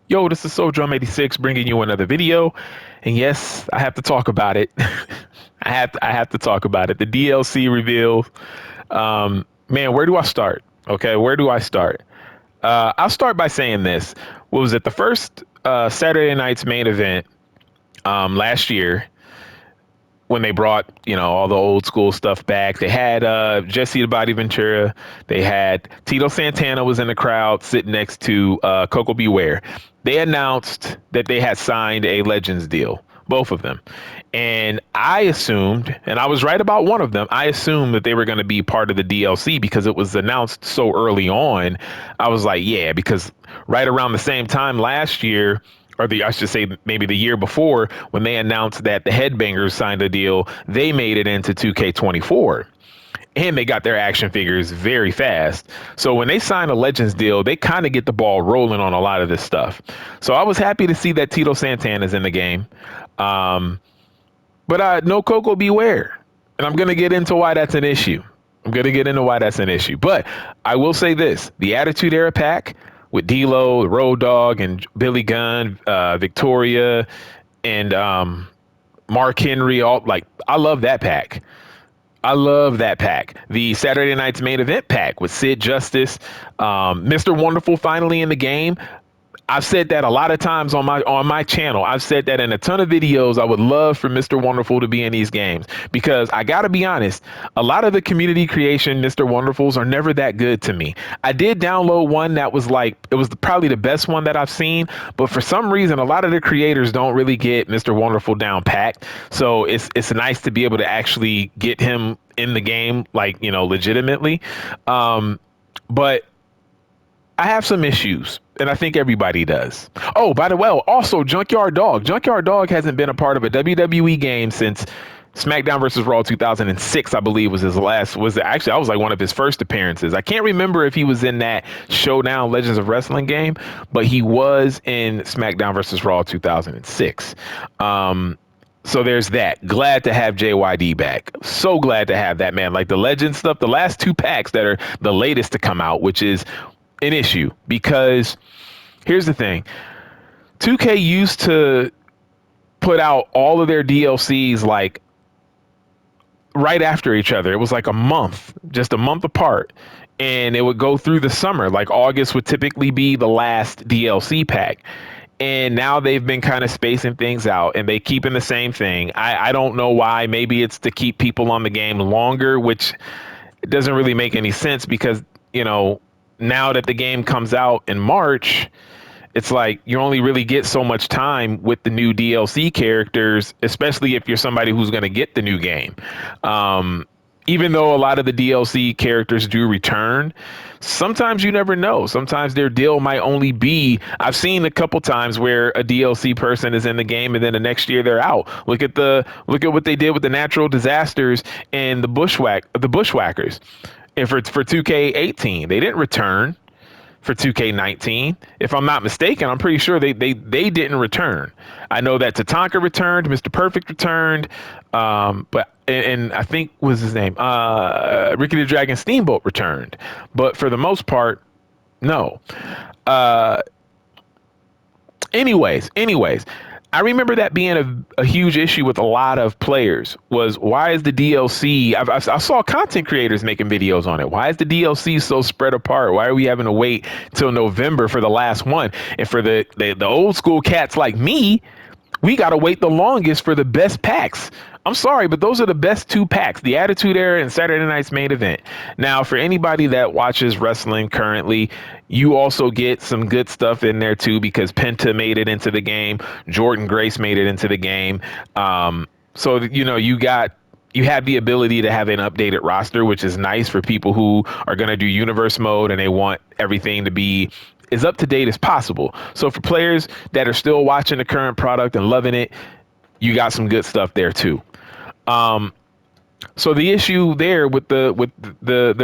Yo, this is SoulDrum86 bringing you another video. And yes, I have to talk about it. I have to talk about it. The DLC reveal. Man, where do I start? Okay, where do I start? I'll start by saying this. What was it? The first Saturday night's main event last year when they brought, all the old school stuff back. They had Jesse the Body Ventura. They had Tito Santana was in the crowd sitting next to Coco Beware. They announced that they had signed a Legends deal, both of them. And I assumed, and I was right about one of them, I assumed that they were going to be part of the DLC because it was announced so early on. I was like, yeah, because right around the same time last year, or I should say maybe the year before, when they announced that the Headbangers signed a deal, they made it into 2K24. And they got their action figures very fast. So when they sign a Legends deal, they kind of get the ball rolling on a lot of this stuff. So I was happy to see that Tito Santana's in the game. Um, but no Coco Beware. And I'm going to get into why that's an issue. But I will say this, the Attitude Era pack with D'Lo, Road Dogg, and Billy Gunn, Victoria, and Mark Henry, all like I love that pack. I love that pack. The Saturday night's main event pack with Sid Justice, Mr. Wonderful finally in the game. I've said that a lot of times on my channel. I've said that in a ton of videos. I would love for Mr. Wonderful to be in these games because I got to be honest, a lot of the community creation Mr. Wonderfuls are never that good to me. I did download one that was like it was probably the best one that I've seen, but for some reason a lot of the creators don't really get Mr. Wonderful down packed. So it's nice to be able to actually get him in the game like, legitimately. But I have some issues, and I think everybody does. Oh, by the way, also Junkyard Dog. Junkyard Dog hasn't been a part of a WWE game since SmackDown versus Raw 2006, I believe was his last. Was actually I was like one of his first appearances. I can't remember if he was in that Showdown Legends of Wrestling game, but he was in SmackDown versus Raw 2006. So there's that. Glad to have JYD back. So glad to have that, man. Like the Legend stuff, the last two packs that are the latest to come out, which is an issue because here's the thing. 2K used to put out all of their DLCs like right after each other. It was like a month, just a month apart. And it would go through the summer. Like August would typically be the last DLC pack. And now they've been kind of spacing things out and they keeping the same thing. I don't know why. Maybe it's to keep people on the game longer, which doesn't really make any sense because, now that the game comes out in March, it's like you only really get so much time with the new DLC characters, especially if you're somebody who's going to get the new game. Even though a lot of the DLC characters do return, sometimes you never know. Sometimes their deal might only be, I've seen a couple times where a DLC person is in the game and then the next year they're out. Look at what they did with the natural disasters and the bushwhackers. And for 2K18, they didn't return for 2K19. If I'm not mistaken, I'm pretty sure they didn't return. I know that Tatanka returned, Mr. Perfect returned, but and I think was his name, Ricky the Dragon Steamboat returned, but for the most part, no. Uh, anyways, I remember that being a huge issue with a lot of players was why is the DLC, I saw content creators making videos on it. Why is the DLC so spread apart? Why are we having to wait till November for the last one? And for the old school cats like me, we got to wait the longest for the best packs. I'm sorry, but those are the best two packs, the Attitude Era and Saturday Night's Main Event. Now, for anybody that watches wrestling currently, you also get some good stuff in there too, because Penta made it into the game. Jordan Grace made it into the game. So, you have the ability to have an updated roster, which is nice for people who are going to do universe mode and they want everything to be as up to date as possible. So for players that are still watching the current product and loving it, you got some good stuff there too. So the issue there with the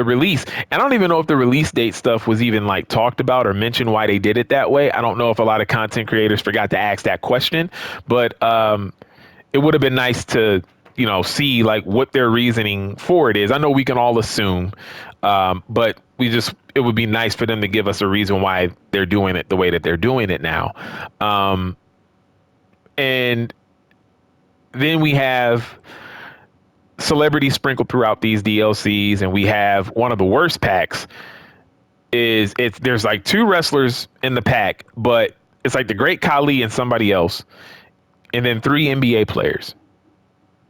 release, and I don't even know if the release date stuff was even like talked about or mentioned why they did it that way. I don't know if a lot of content creators forgot to ask that question, but it would have been nice to see like what their reasoning for it is. I know we can all assume, but it would be nice for them to give us a reason why they're doing it the way that they're doing it now. And then we have celebrities sprinkled throughout these DLCs, and we have one of the worst packs. Is it's there's like two wrestlers in the pack, but it's like the Great Khali and somebody else, and then three NBA players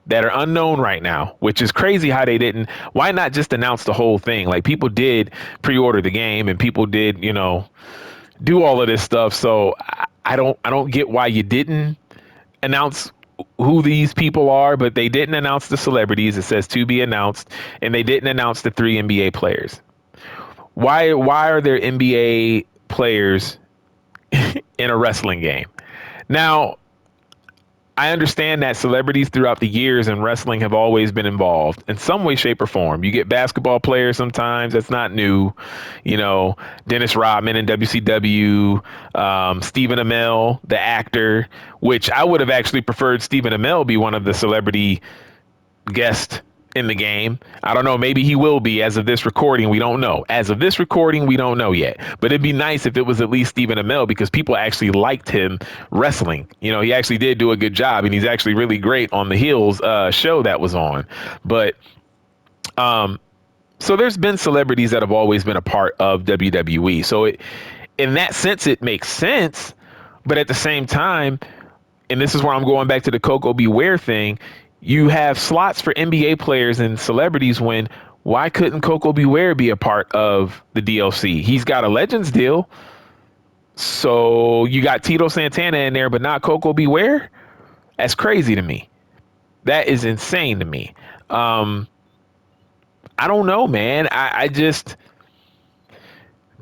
that are unknown right now, which is crazy how they didn't. Why not just announce the whole thing? Like, people did pre-order the game and people did, do all of this stuff. So I don't get why you didn't announce who these people are, but they didn't announce the celebrities. It says to be announced, and they didn't announce the three NBA players. Why are there NBA players in a wrestling game? Now, I understand that celebrities throughout the years in wrestling have always been involved in some way, shape, or form. You get basketball players sometimes. That's not new. Dennis Rodman in WCW, Stephen Amell, the actor, which I would have actually preferred Stephen Amell be one of the celebrity guests in the game. I don't know. Maybe he will be. As of this recording, we don't know. As of this recording, we don't know yet. But it'd be nice if it was at least Stephen Amell, because people actually liked him wrestling. He actually did do a good job, and he's actually really great on the Heels show that was on. But so there's been celebrities that have always been a part of WWE. So in that sense, it makes sense. But at the same time, and this is where I'm going back to the Coco Beware thing, you have slots for NBA players and celebrities why couldn't Coco Beware be a part of the DLC? He's got a Legends deal. So you got Tito Santana in there, but not Coco Beware? That's crazy to me. That is insane to me. I don't know, man. I just,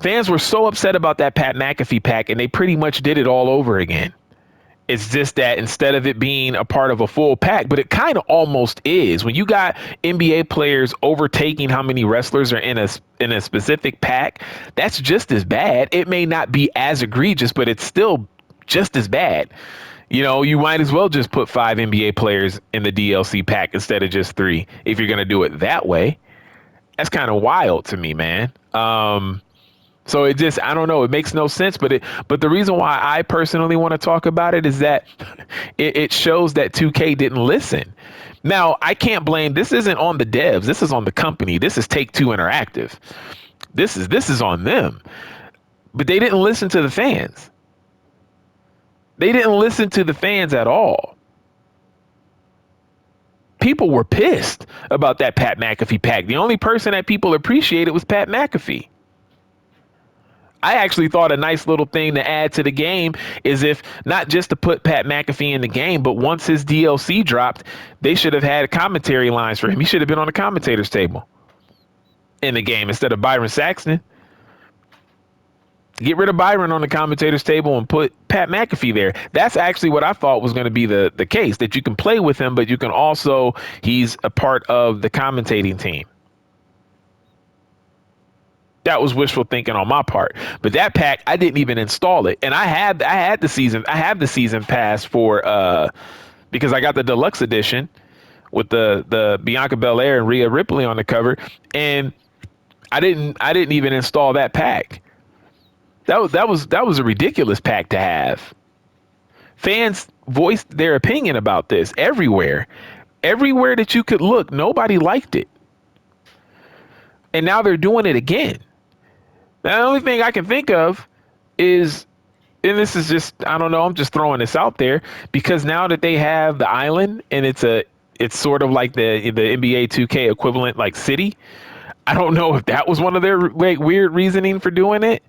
fans were so upset about that Pat McAfee pack, and they pretty much did it all over again. It's just that instead of it being a part of a full pack, but it kind of almost is. When you got NBA players overtaking how many wrestlers are in a specific pack, that's just as bad. It may not be as egregious, but it's still just as bad. You might as well just put 5 NBA players in the DLC pack instead of just 3 if you're going to do it that way. That's kind of wild to me, man. So it just, I don't know, it makes no sense. But the reason why I personally want to talk about it is that it shows that 2K didn't listen. Now, I can't blame, this isn't on the devs. This is on the company. This is Take-Two Interactive. This is on them. But they didn't listen to the fans. They didn't listen to the fans at all. People were pissed about that Pat McAfee pack. The only person that people appreciated was Pat McAfee. I actually thought a nice little thing to add to the game is if not just to put Pat McAfee in the game, but once his DLC dropped, they should have had commentary lines for him. He should have been on the commentator's table in the game instead of Byron Saxton. Get rid of Byron on the commentator's table and put Pat McAfee there. That's actually what I thought was going to be the case, that you can play with him, but you can also, he's a part of the commentating team. That was wishful thinking on my part. But that pack, I didn't even install it. And I have the season pass for because I got the deluxe edition with the Bianca Belair and Rhea Ripley on the cover. And I didn't even install that pack. That was a ridiculous pack to have. Fans voiced their opinion about this everywhere. Everywhere that you could look, nobody liked it. And now they're doing it again. The only thing I can think of is, and this is just, I don't know, I'm just throwing this out there, because now that they have the island and it's sort of like the NBA 2K equivalent, like city. I don't know if that was one of their like weird reasoning for doing it.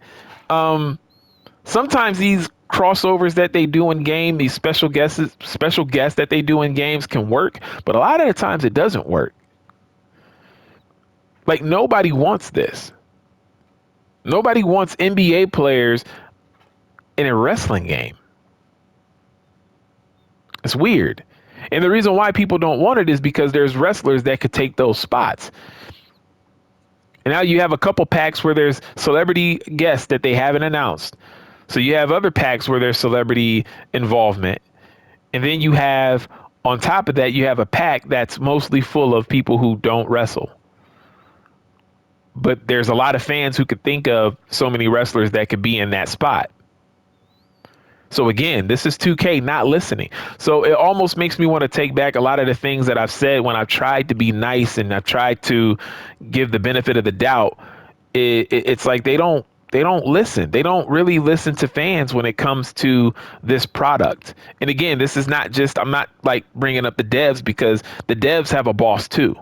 Sometimes these crossovers that they do in game, these special guests that they do in games can work, but a lot of the times it doesn't work. Like, nobody wants this. Nobody wants NBA players in a wrestling game. It's weird. And the reason why people don't want it is because there's wrestlers that could take those spots. And now you have a couple packs where there's celebrity guests that they haven't announced. So you have other packs where there's celebrity involvement. And then you have, on top of that, you have a pack that's mostly full of people who don't wrestle. but there's a lot of fans who could think of so many wrestlers that could be in that spot. So again, this is 2K not listening. So it almost makes me want to take back a lot of the things that I've said when I've tried to be nice and I've tried to give the benefit of the doubt. It's like they don't listen. They don't really listen to fans when it comes to this product. And again, this is not just, I'm not like bringing up the devs, because the devs have a boss too.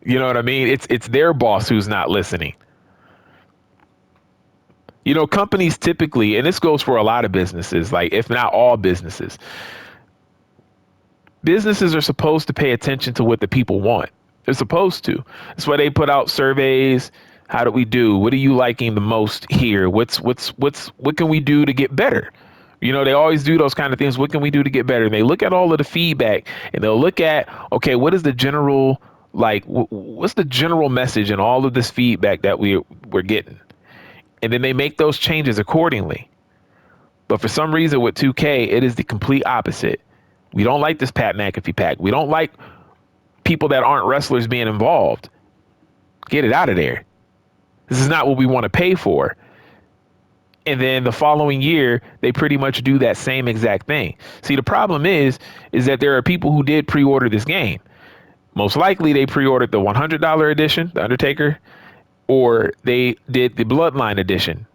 You know what I mean? It's their boss who's not listening. You know, companies typically, and this goes for a lot of businesses, like if not all businesses, businesses are supposed to pay attention to what the people want. They're supposed to. That's why they put out surveys. How do we do? What are you liking the most here? What can we do to get better? You know, they always do those kind of things. What can we do to get better? And they look at all of the feedback and they'll look at, okay, what is the general, like, what's the general message in all of this feedback that we're getting? And then they make those changes accordingly. But for some reason with 2K, it is the complete opposite. We don't like this Pat McAfee pack. We don't like people that aren't wrestlers being involved. Get it out of there. This is not what we want to pay for. And then the following year, they pretty much do that same exact thing. See, the problem is that there are people who did pre-order this game. Most likely they pre-ordered the $100 edition, The Undertaker, or they did the Bloodline edition,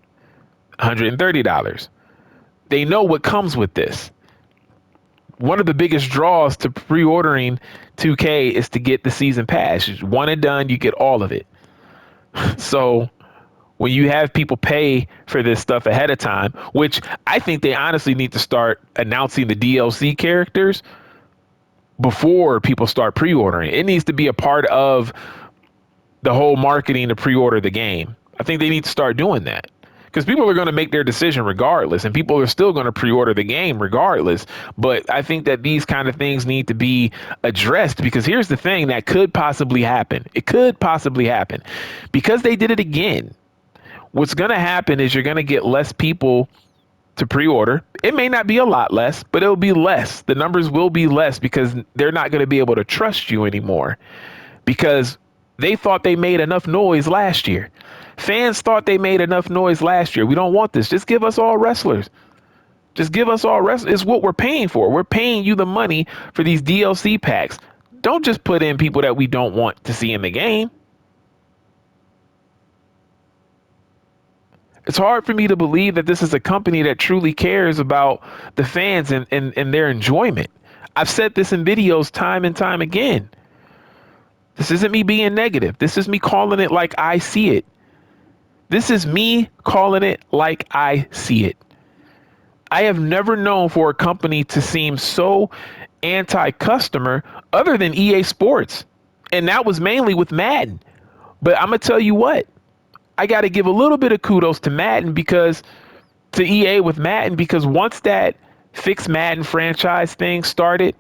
$130. They know what comes with this. One of the biggest draws to pre-ordering 2K is to get the season pass. One and done, you get all of it. So when you have people pay for this stuff ahead of time, which I think they honestly need to start announcing the DLC characters before people start pre-ordering. It needs to be a part of the whole marketing to pre-order the game. I think they need to start doing that, because people are going to make their decision regardless, and people are still going to pre-order the game regardless. But I think that these kind of things need to be addressed, because here's the thing that could possibly happen. It could possibly happen because they did it again. What's going to happen is you're going to get less people to pre-order. It may not be a lot less, but it'll be less. The numbers will be less because they're not going to be able to trust you anymore, because they thought they made enough noise last year. Fans thought they made enough noise last year. We don't want this. Just give us all wrestlers. Just give us all wrestlers. It's what we're paying for. We're paying you the money for these DLC packs. Don't just put in people that we don't want to see in the game. It's hard for me to believe that this is a company that truly cares about the fans and their enjoyment. I've said this in videos time and time again. This isn't me being negative. This is me calling it like I see it. This is me calling it like I see it. I have never known for a company to seem so anti-customer other than EA Sports. And that was mainly with Madden. But I'm going to tell you what, I got to give a little bit of kudos to Madden, because to EA with Madden, because once that Fix Madden franchise thing started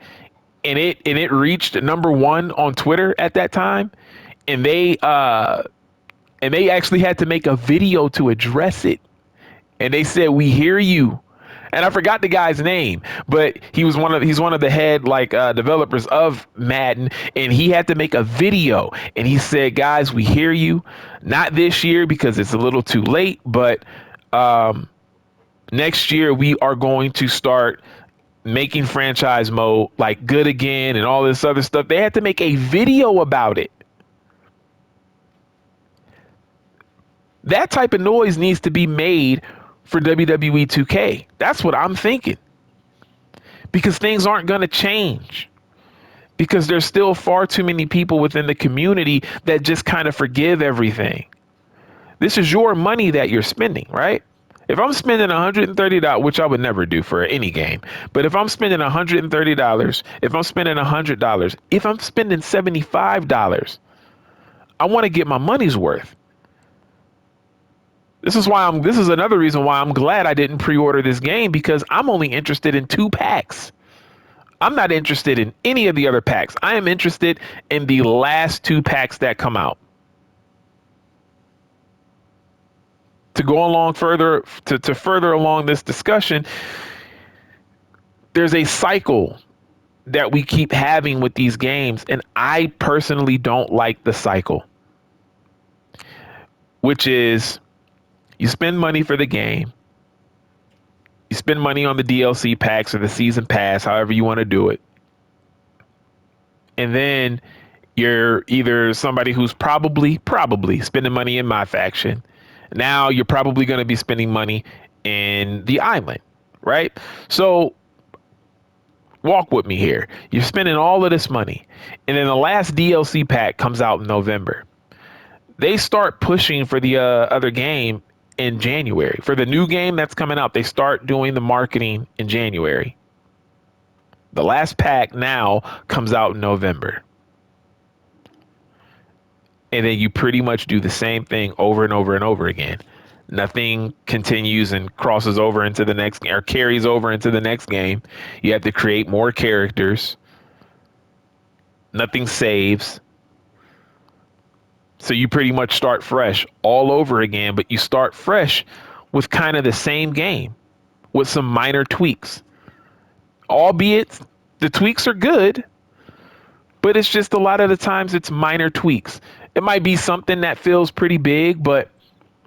and it reached #1 on Twitter at that time, and they actually had to make a video to address it. And they said, "We hear you." And I forgot the guy's name, but he's one of the head developers of Madden, and he had to make a video. And he said, "Guys, we hear you. Not this year because it's a little too late, but next year we are going to start making franchise mode like good again and all this other stuff." They had to make a video about it. That type of noise needs to be made for WWE 2K. That's what I'm thinking. Because things aren't going to change. Because there's still far too many people within the community that just kind of forgive everything. This is your money that you're spending, right? If I'm spending $130, which I would never do for any game, but if I'm spending $130, if I'm spending $100, if I'm spending $75, I want to get my money's worth. This is another reason why I'm glad I didn't pre-order this game, because I'm only interested in 2 packs. I'm not interested in any of the other packs. I am interested in the last 2 packs that come out. To go along further, to further along this discussion, there's a cycle that we keep having with these games, and I personally don't like the cycle. which is you spend money for the game, you spend money on the DLC packs or the season pass, however you want to do it. And then you're either somebody who's probably spending money in my faction. Now you're probably going to be spending money in the island, right? So walk with me here. You're spending all of this money. And then the last DLC pack comes out in November. They start pushing for the other game in January. For the new game that's coming out, they start doing the marketing in January. The last pack now comes out in November. And then you pretty much do the same thing over and over and over again. Nothing continues and crosses over into the next or carries over into the next game. You have to create more characters. Nothing saves. So you pretty much start fresh all over again, but you start fresh with kind of the same game with some minor tweaks. Albeit the tweaks are good, but it's just a lot of the times it's minor tweaks. It might be something that feels pretty big, but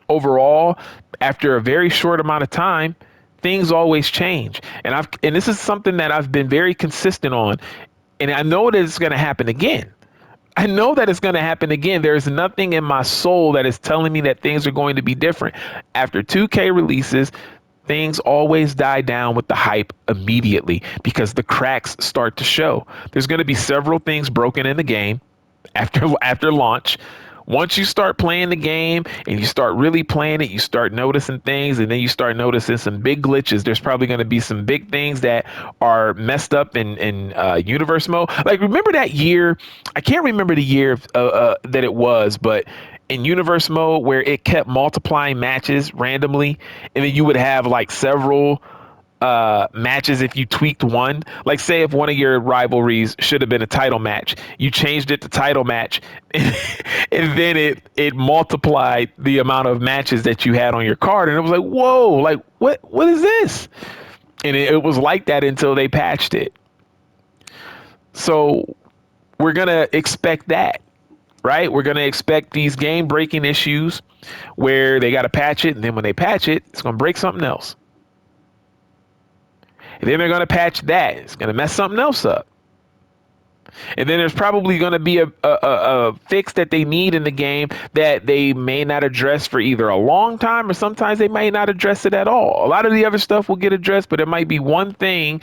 overall, after a very short amount of time, things always change. And this is something that I've been very consistent on. And I know that it's going to happen again. I know that it's going to happen again. There's nothing in my soul that is telling me that things are going to be different. After 2K releases, things always die down with the hype immediately because the cracks start to show. There's going to be several things broken in the game after launch. Once you start playing the game and you start really playing it, you start noticing things, and then you start noticing some big glitches. There's probably going to be some big things that are messed up in universe mode. Like, remember that year? I can't remember the year that it was, but in universe mode where it kept multiplying matches randomly, and then you would have like several matches if you tweaked one. Like, say if one of your rivalries should have been a title match, you changed it to title match, and then it multiplied the amount of matches that you had on your card, and it was like, whoa, like what is this? And it was like that until they patched it. So we're gonna expect that, right? We're gonna expect these game breaking issues where they gotta patch it, and then when they patch it, it's gonna break something else. And then they're going to patch that. It's going to mess something else up. And then there's probably going to be a fix that they need in the game that they may not address for either a long time, or sometimes they might not address it at all. A lot of the other stuff will get addressed, but it might be one thing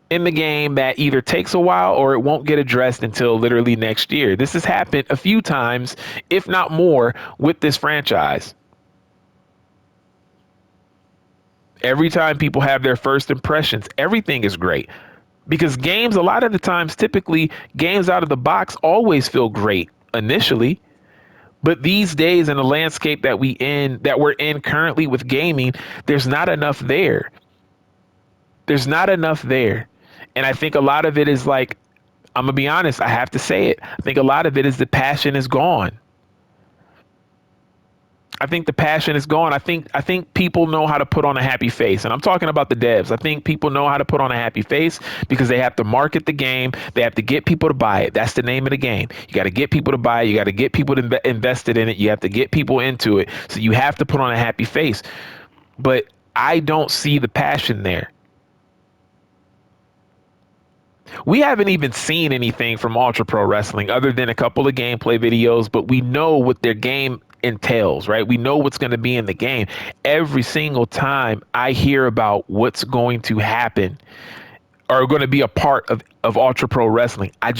in the game that either takes a while or it won't get addressed until literally next year. This has happened a few times, if not more, with this franchise. Every time people have their first impressions, everything is great. Because games, a lot of the times, typically, games out of the box always feel great initially. But these days, in the landscape that we're in currently with gaming, there's not enough there. There's not enough there. And I think a lot of it is like, I'm gonna be honest, I have to say it. I think a lot of it is the passion is gone. I think the passion is gone. I think people know how to put on a happy face. And I'm talking about the devs. I think people know how to put on a happy face because they have to market the game. They have to get people to buy it. That's the name of the game. You got to get people to buy it. You got to get people to invested in it. You have to get people into it. So you have to put on a happy face. But I don't see the passion there. We haven't even seen anything from Ultra Pro Wrestling other than a couple of gameplay videos, but we know what their game entails, right? We know what's going to be in the game. Every single time I hear about what's going to happen or going to be a part of Ultra Pro Wrestling, I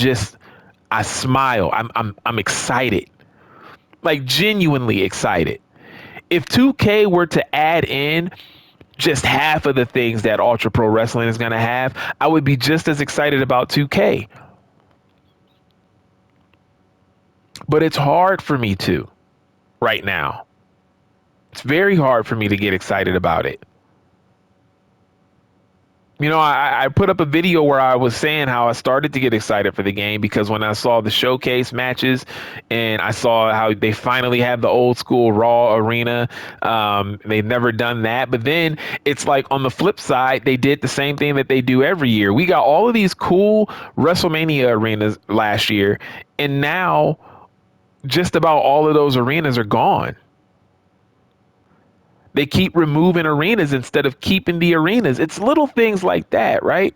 smile. I'm excited, like genuinely excited. If 2K were to add in just half of the things that Ultra Pro Wrestling is going to have, I would be just as excited about 2K. But it's hard for me to right now. It's very hard for me to get excited about it. You know, I put up a video where I was saying how I started to get excited for the game because when I saw the showcase matches and I saw how they finally have the old school Raw arena, they've never done that. But then it's like on the flip side, they did the same thing that they do every year. We got all of these cool WrestleMania arenas last year, and now just about all of those arenas are gone. They keep removing arenas instead of keeping the arenas. It's little things like that, right?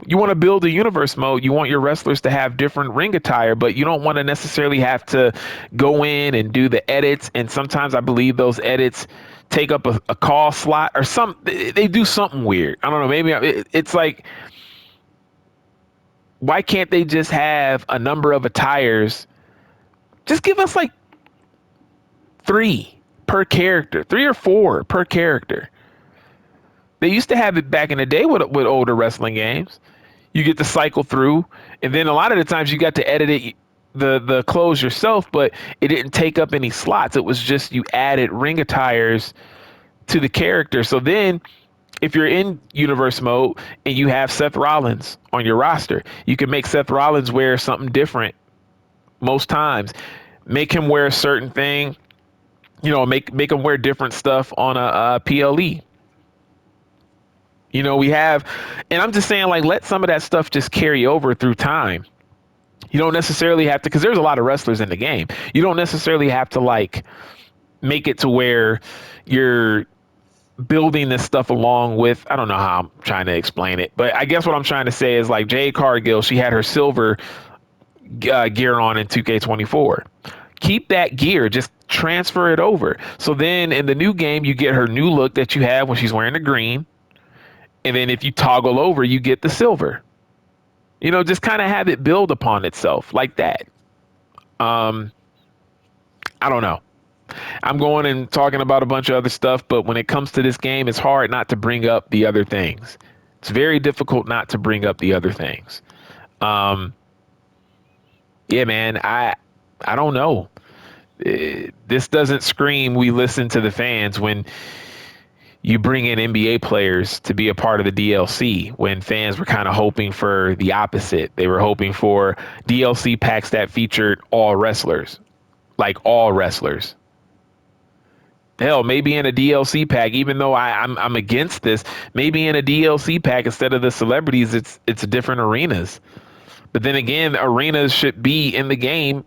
You want to build a universe mode. You want your wrestlers to have different ring attire, but you don't want to necessarily have to go in and do the edits. And sometimes I believe those edits take up a call slot or some. They do something weird. I don't know. Maybe it's like, why can't they just have a number of attires? Just give us like three per character, three or four per character. They used to have it back in the day with older wrestling games. You get to cycle through, and then a lot of the times you got to edit it, the clothes yourself, but it didn't take up any slots. It was just you added ring attires to the character. So then if you're in universe mode and you have Seth Rollins on your roster, you can make Seth Rollins wear something different most times. Make him wear a certain thing, make him wear different stuff on a PLE. We have, and I'm just saying, like, let some of that stuff just carry over through time. You don't necessarily have to, because there's a lot of wrestlers in the game. You don't necessarily have to like make it to where you're building this stuff along with, I don't know how I'm trying to explain it, but I guess what I'm trying to say is like Jade Cargill, she had her silver gear on in 2K24. Keep that gear, just transfer it over. So then in the new game, you get her new look that you have when she's wearing the green. And then if you toggle over, you get the silver. Just kind of have it build upon itself like that. I don't know. I'm going and talking about a bunch of other stuff, but when it comes to this game, it's hard not to bring up the other things. It's very difficult not to bring up the other things. Yeah, man, I don't know. This doesn't scream we listen to the fans when you bring in NBA players to be a part of the DLC, when fans were kind of hoping for the opposite. They were hoping for DLC packs that featured all wrestlers, like all wrestlers. Hell, maybe in a DLC pack, even though I'm against this, maybe in a DLC pack instead of the celebrities, it's different arenas. But then again, arenas should be in the game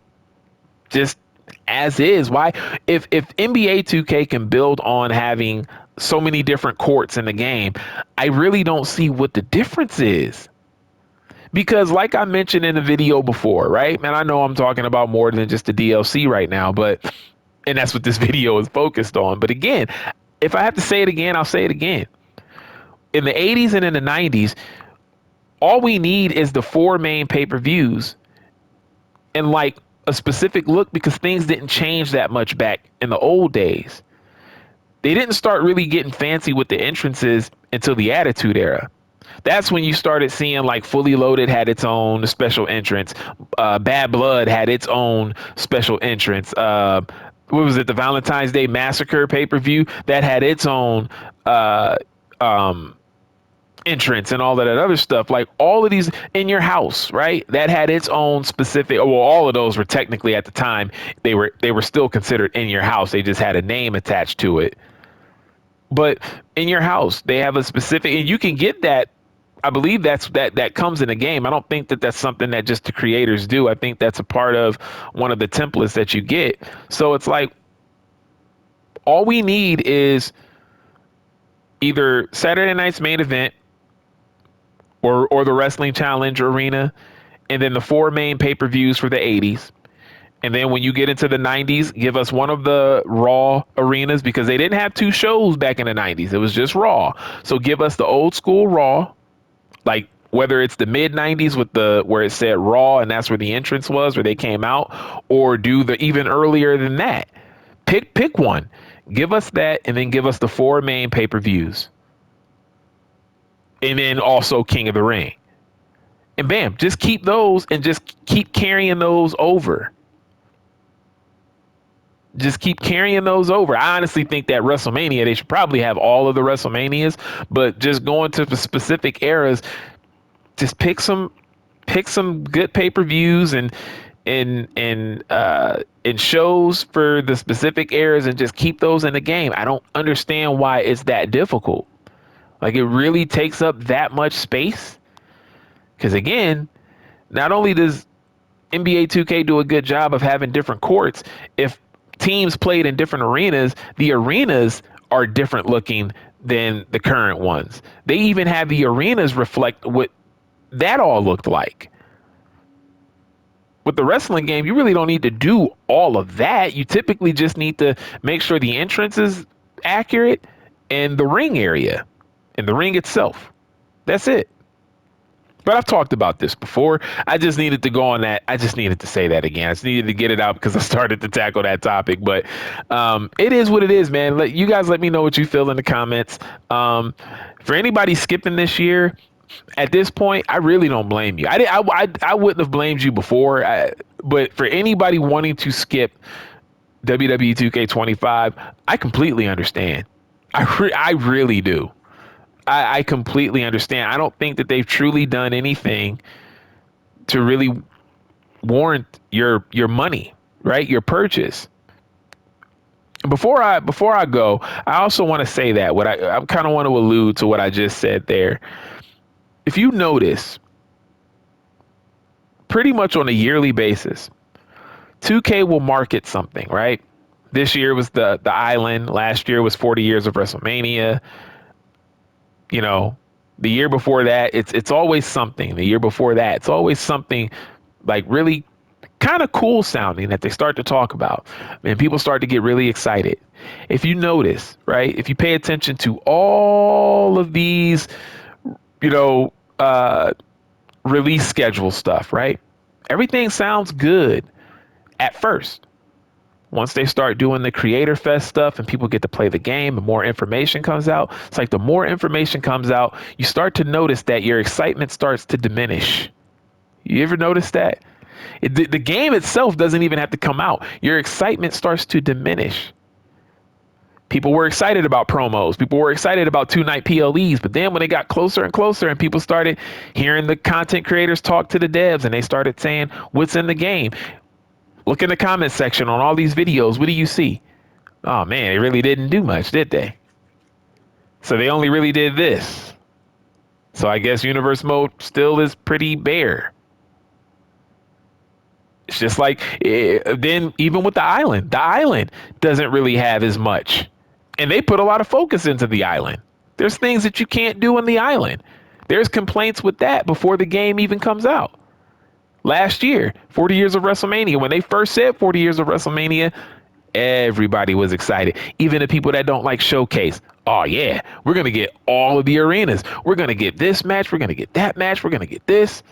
just as is. Why? If NBA 2K can build on having so many different courts in the game, I really don't see what the difference is. Because like I mentioned in the video before, right? Man, I know I'm talking about more than just the DLC right now, and that's what this video is focused on. But again, if I have to say it again, I'll say it again. In the 80s and in the 90s, all we need is the four main pay-per-views and like a specific look, because things didn't change that much back in the old days. They didn't start really getting fancy with the entrances until the Attitude Era. That's when you started seeing like Fully Loaded had its own special entrance. Bad Blood had its own special entrance. What was it? The Valentine's Day Massacre pay-per-view that had its own entrance and all of that other stuff. Like all of these In Your House, right? That had its own specific. Well, all of those were technically at the time they were still considered In Your House. They just had a name attached to it. But In Your House, they have a specific, and you can get that. I believe that comes in the game. I don't think that that's something that just the creators do. I think that's a part of one of the templates that you get. So it's like all we need is either Saturday night's main event or the Wrestling Challenge Arena, and then the four main pay-per-views for the 80s. And then when you get into the 90s, give us one of the Raw arenas, because they didn't have two shows back in the 90s. It was just Raw. So give us the old school Raw, like whether it's the mid 90s with where it said Raw and that's where the entrance was, where they came out, or do the even earlier than that. Pick one. Give us that, and then give us the four main pay-per-views. And then also King of the Ring. And bam, just keep those and just keep carrying those over. Just keep carrying those over. I honestly think that WrestleMania, they should probably have all of the WrestleManias, but just going to the specific eras, just pick some good pay-per-views and shows for the specific eras and just keep those in the game. I don't understand why it's that difficult. Like, it really takes up that much space. Because again, not only does NBA 2K do a good job of having different courts, if teams played in different arenas, the arenas are different looking than the current ones. They even have the arenas reflect what that all looked like. With the wrestling game, you really don't need to do all of that. You typically just need to make sure the entrance is accurate and the ring area and the ring itself. That's it. But I've talked about this before. I just needed to go on that. I just needed to say that again. I just needed to get it out because I started to tackle that topic. But it is what it is, man. You guys let me know what you feel in the comments. For anybody skipping this year, at this point, I really don't blame you. I wouldn't have blamed you before. But for anybody wanting to skip WWE 2K25, I completely understand. I really do. I completely understand. I don't think that they've truly done anything to really warrant your money, right? Your purchase. Before I go, I also want to say that I kind of want to allude to what I just said there. If you notice, pretty much on a yearly basis, 2K will market something, right? This year was the island. Last year was 40 years of WrestleMania. You know, the year before that, it's always something. The year before that, it's always something like really kind of cool sounding that they start to talk about, and people start to get really excited. If you notice, right, if you pay attention to all of these, you know, release schedule stuff, right, everything sounds good at first. Once they start doing the Creator Fest stuff and people get to play the game and more information comes out, it's like the more information comes out, you start to notice that your excitement starts to diminish. You ever notice that? The game itself doesn't even have to come out. Your excitement starts to diminish. People were excited about promos. People were excited about 2-night PLEs. But then when it got closer and closer and people started hearing the content creators talk to the devs and they started saying, what's in the game? Look in the comment section on all these videos. What do you see? Oh, man, they really didn't do much, did they? So they only really did this. So I guess universe mode still is pretty bare. It's just like then even with the island doesn't really have as much. And they put a lot of focus into the island. There's things that you can't do on the island. There's complaints with that before the game even comes out. Last year, 40 years of WrestleMania, when they first said 40 years of WrestleMania, everybody was excited. Even the people that don't like Showcase. Oh, yeah, we're going to get all of the arenas. We're going to get this match. We're going to get that match. We're going to get this.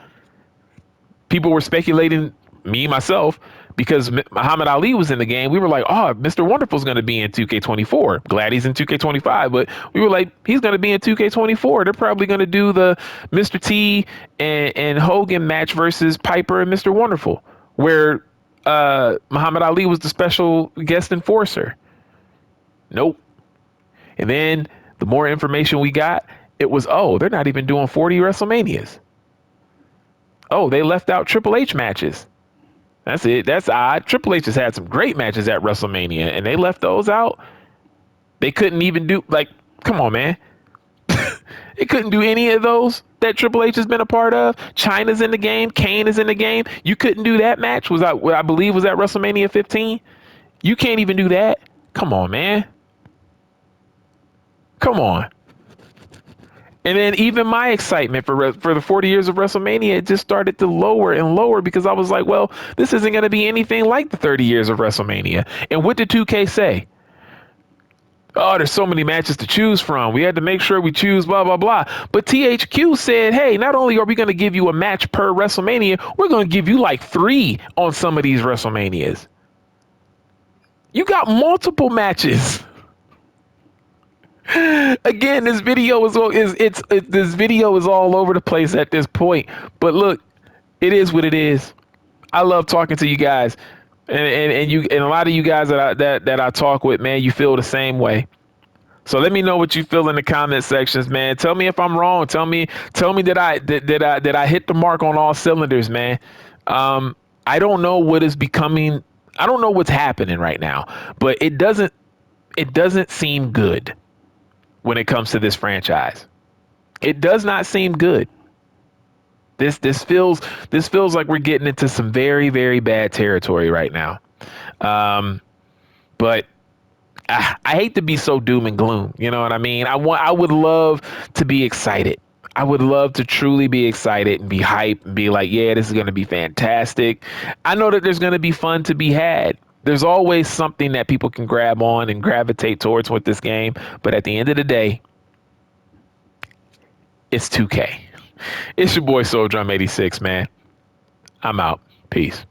People were speculating, me, myself, because Muhammad Ali was in the game. We were like, oh, Mr. Wonderful's going to be in 2K24. Glad he's in 2K25. But we were like, he's going to be in 2K24. They're probably going to do the Mr. T and Hogan match versus Piper and Mr. Wonderful, where Muhammad Ali was the special guest enforcer. Nope. And then the more information we got, it was, oh, they're not even doing 40 WrestleManias. Oh, they left out Triple H matches. That's it. That's odd. Triple H has had some great matches at WrestleMania, and they left those out. They couldn't even do, like, come on, man. They couldn't do any of those that Triple H has been a part of. Chyna's in the game. Kane is in the game. You couldn't do that match. Was that what I believe was at WrestleMania 15? You can't even do that. Come on, man. Come on. And then even my excitement for the 40 years of WrestleMania, it just started to lower and lower because I was like, well, this isn't going to be anything like the 30 years of WrestleMania. And what did 2K say? Oh, there's so many matches to choose from. We had to make sure we choose blah, blah, blah. But THQ said, hey, not only are we going to give you a match per WrestleMania, we're going to give you like 3 on some of these WrestleManias. You got multiple matches. Again, this video this video is all over the place at this point. But look, it is what it is. I love talking to you guys, and a lot of you guys that I talk with, man, you feel the same way. So let me know what you feel in the comment sections, man. Tell me if I'm wrong. Tell me that I hit the mark on all cylinders, man. I don't know what is becoming. I don't know what's happening right now, but it doesn't seem good when it comes to this franchise. It does not seem good. This feels like we're getting into some very, very bad territory right now. But I hate to be so doom and gloom. You know what I mean? I would love to be excited. I would love to truly be excited and be hyped and be like, yeah, this is going to be fantastic. I know that there's going to be fun to be had. There's always something that people can grab on and gravitate towards with this game. But at the end of the day, it's 2K. It's your boy Soul Drum 86, man. I'm out. Peace.